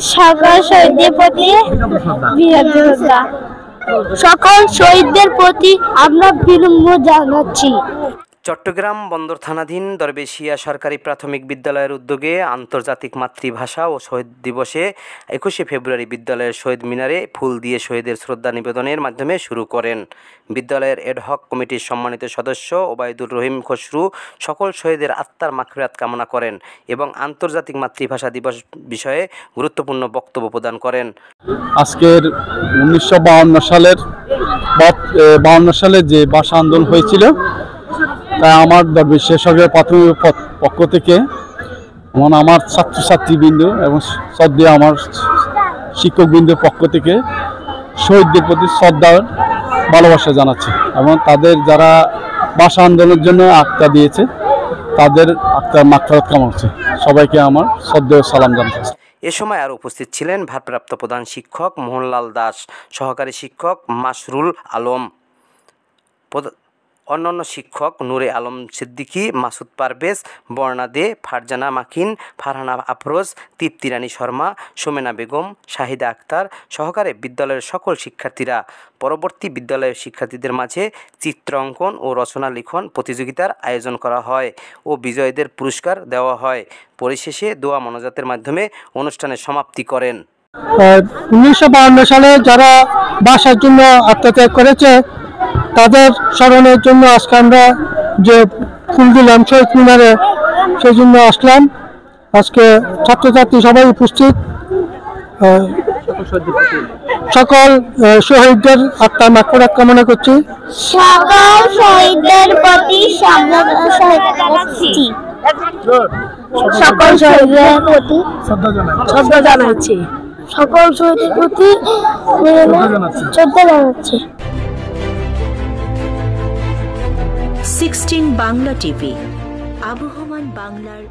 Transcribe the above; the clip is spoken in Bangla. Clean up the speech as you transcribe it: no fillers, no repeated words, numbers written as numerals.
সকল শহীদদের প্রতি শ্রদ্ধা। সকল শহীদদের প্রতি আমরা বিনম্র জানাচ্ছি। চট্টগ্রাম বন্দর থানাধীন দরবেশিয়া সরকারি প্রাথমিক বিদ্যালয়ের উদ্যোগে আন্তর্জাতিক মাতৃভাষা ও শহীদ দিবসে 21শে ফেব্রুয়ারি বিদ্যালয়ের শহীদ মিনারে ফুল দিয়ে শহীদের শ্রদ্ধা নিবেদনের মাধ্যমে শুরু করেন। বিদ্যালয়ের এডহক কমিটির সম্মানিত সদস্য ওবায়দুর রহিম খসরু সকল শহীদের আত্মার মাগফিরাত কামনা করেন এবং আন্তর্জাতিক মাতৃভাষা দিবস বিষয়ে গুরুত্বপূর্ণ বক্তব্য প্রদান করেন। আজকের 1952 সালে যে ভাষা আন্দোলন হয়েছিল, তাই আমার দরবেশিয়া সরকারি প্রাথমিক পক্ষ থেকে আমার ছাত্রছাত্রীবৃন্দ এবং শ্রদ্ধেয় আমার শিক্ষকবৃন্দের পক্ষ থেকে শহীদদের প্রতি শ্রদ্ধা ভালোবাসা জানাচ্ছি এবং তাদের যারা ভাষা আন্দোলনের জন্য আত্মা দিয়েছে তাদের আত্মার মাগফিরাত কামনা করছি। সবাইকে আমার শ্রদ্ধেয় সালাম জানাচ্ছি। এ সময় আরও উপস্থিত ছিলেন ভারপ্রাপ্ত প্রধান শিক্ষক মোহনলাল দাস, সহকারী শিক্ষক মাসরুল আলম, অন্যান্য শিক্ষক নূরে আলম সিদ্দিকী, মাসুদ পারভেজ, বর্ণা দে, ফারজানা মাকিন, ফারহানা আফরোজ, তৃপ্তি রানী শর্মা, সুমেনা বেগম, শাহিদা আক্তার সহকারে বিদ্যালয়ের সকল শিক্ষার্থীরা। পরবর্তী বিদ্যালয়ের শিক্ষার্থীদের মাঝে চিত্র অঙ্কন ও রচনা লিখন প্রতিযোগিতার আয়োজন করা হয় ও বিজয়ীদের পুরস্কার দেওয়া হয়। পরিশেষে দোয়া মোনাজাতের মাধ্যমে অনুষ্ঠানের সমাপ্তি করেন। 1952 সালে যারা ভাষার জন্য আত্মত্যাগ করেছে তাদের স্মরণের জন্য আজকে আমরা যে ফুল দিলাম শহীদ মিনারে, সেই জন্য আসলাম। আজকে ছাত্রছাত্রী সবাই উপস্থিত। সকল শহীদদের আত্মার মাগফিরাত কামনা করছি। সকল শহীদদের প্রতি শ্রদ্ধা জানাচ্ছি। সকল শহীদের প্রতি শ্রদ্ধা জানাচ্ছি। 16 বাংলা টিভি, আবহমান বাংলার